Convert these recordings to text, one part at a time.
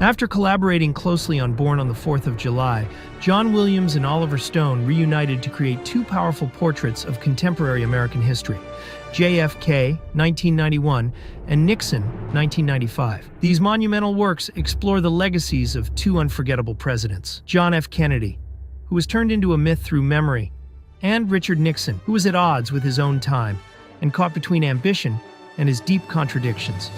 After collaborating closely on Born on the 4th of July, John Williams and Oliver Stone reunited to create two powerful portraits of contemporary American history: JFK, 1991, and Nixon, 1995. These monumental works explore the legacies of two unforgettable presidents: John F. Kennedy, who was turned into a myth through memory, and Richard Nixon, who was at odds with his own time and caught between ambition and his deep contradictions.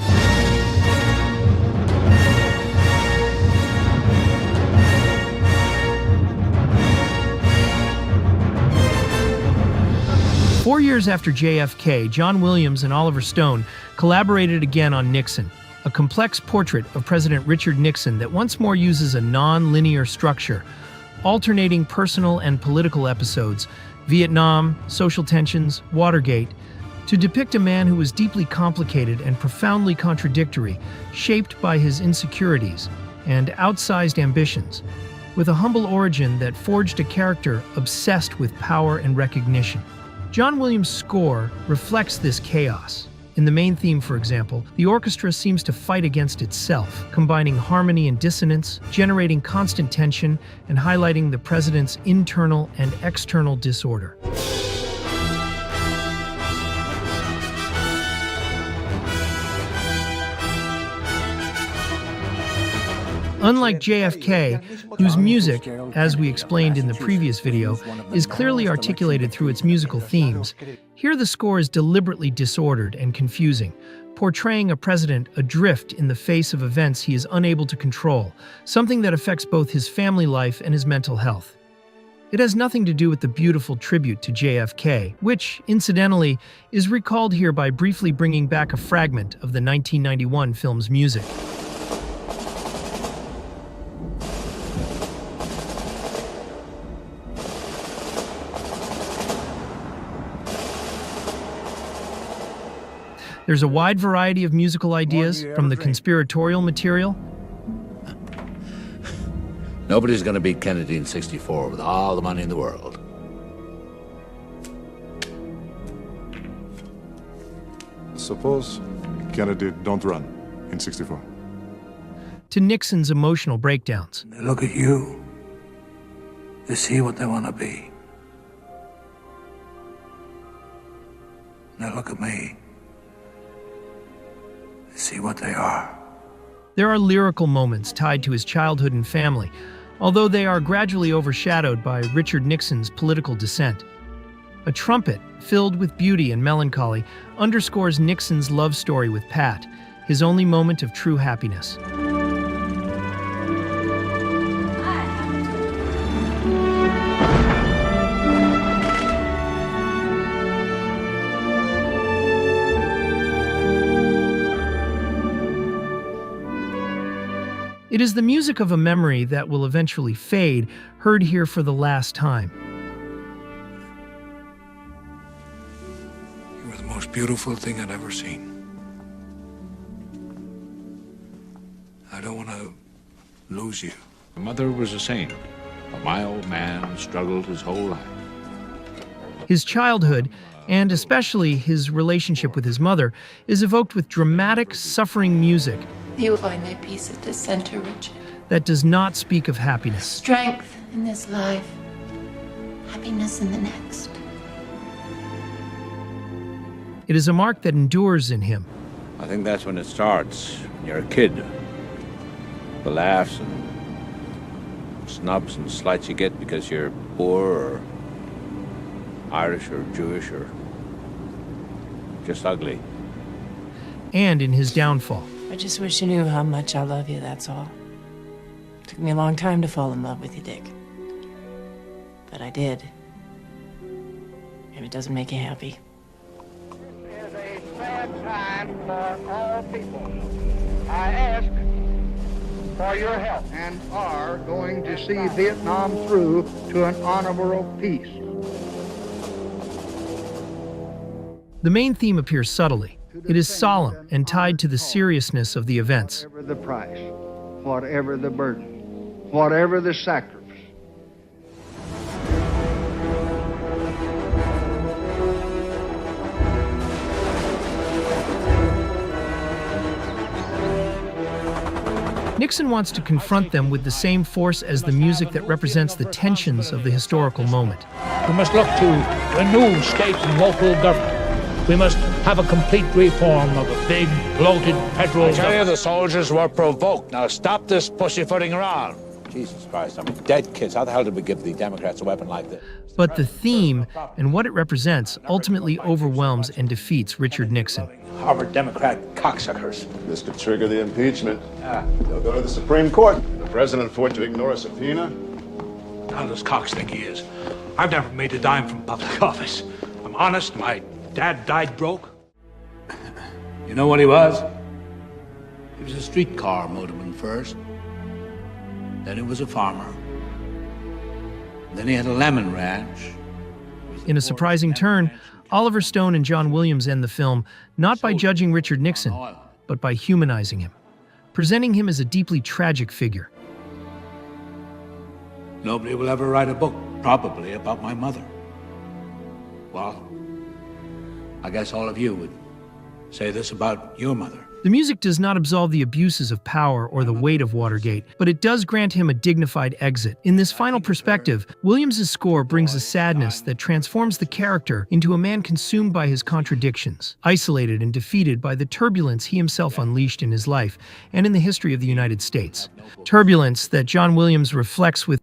Four years after JFK, John Williams and Oliver Stone collaborated again on Nixon, a complex portrait of President Richard Nixon that once more uses a non-linear structure, alternating personal and political episodes, Vietnam, social tensions, Watergate, to depict a man who was deeply complicated and profoundly contradictory, shaped by his insecurities and outsized ambitions, with a humble origin that forged a character obsessed with power and recognition. John Williams' score reflects this chaos. In the main theme, for example, the orchestra seems to fight against itself, combining harmony and dissonance, generating constant tension, and highlighting the president's internal and external disorder. Unlike JFK, whose music, as we explained in the previous video, is clearly articulated through its musical themes, here the score is deliberately disordered and confusing, portraying a president adrift in the face of events he is unable to control, something that affects both his family life and his mental health. It has nothing to do with the beautiful tribute to JFK, which, incidentally, is recalled here by briefly bringing back a fragment of the 1991 film's music. There's a wide variety of musical ideas, from the conspiratorial material. Nobody's going to beat Kennedy in '64 with all the money in the world. Suppose Kennedy don't run in '64. To Nixon's emotional breakdowns. They look at you, they see what they want to be. They look at me, see what they are. There are lyrical moments tied to his childhood and family, although they are gradually overshadowed by Richard Nixon's political dissent. A trumpet, filled with beauty and melancholy, underscores Nixon's love story with Pat, his only moment of true happiness. It is the music of a memory that will eventually fade, heard here for the last time. You were the most beautiful thing I'd ever seen. I don't want to lose you. My mother was a saint. A mild man struggled his whole life. His childhood, and especially his relationship with his mother, is evoked with dramatic, suffering music. You will find thy peace at the center, Richard. That does not speak of happiness. Strength in this life, happiness in the next. It is a mark that endures in him. I think that's when it starts, when you're a kid. The laughs and snubs and slights you get because you're poor or Irish or Jewish or just ugly. And in his downfall. I just wish you knew how much I love you, that's all. Took me a long time to fall in love with you, Dick. But I did. If it doesn't make you happy. This is a sad time for all people. I ask for your help and are going to see Vietnam through to an honorable peace. The main theme appears subtly. It is solemn and tied to the seriousness of the events. Whatever the price, whatever the burden, whatever the sacrifice. Nixon wants to confront them with the same force as the music that represents the tensions of the historical moment. We must look to renew state and local government. We must have a complete reform of a big, bloated federal I tell you, government. the soldiers were provoked. Now stop this pussyfooting around. Jesus Christ, I mean, dead kids. How the hell did we give the Democrats a weapon like this? But the theme and what it represents ultimately overwhelms and defeats Richard Nixon. Harvard Democrat cocksuckers. This could trigger the impeachment. They'll go to the Supreme Court. The president fought to ignore a subpoena. How does Cox think he is? I've never made a dime from public office. I'm honest. My dad died broke. You know what he was? He was a streetcar motorman first. Then he was a farmer. Then he had a lemon ranch. In a surprising turn, Oliver Stone and John Williams end the film not by judging Richard Nixon, but by humanizing him, presenting him as a deeply tragic figure. Nobody will ever write a book, probably, about my mother. Well, I guess all of you would say this about your mother. The music does not absolve the abuses of power or the weight of Watergate, but it does grant him a dignified exit. In this final perspective, Williams' score brings a sadness that transforms the character into a man consumed by his contradictions, isolated and defeated by the turbulence he himself unleashed in his life and in the history of the United States. Turbulence that John Williams reflects with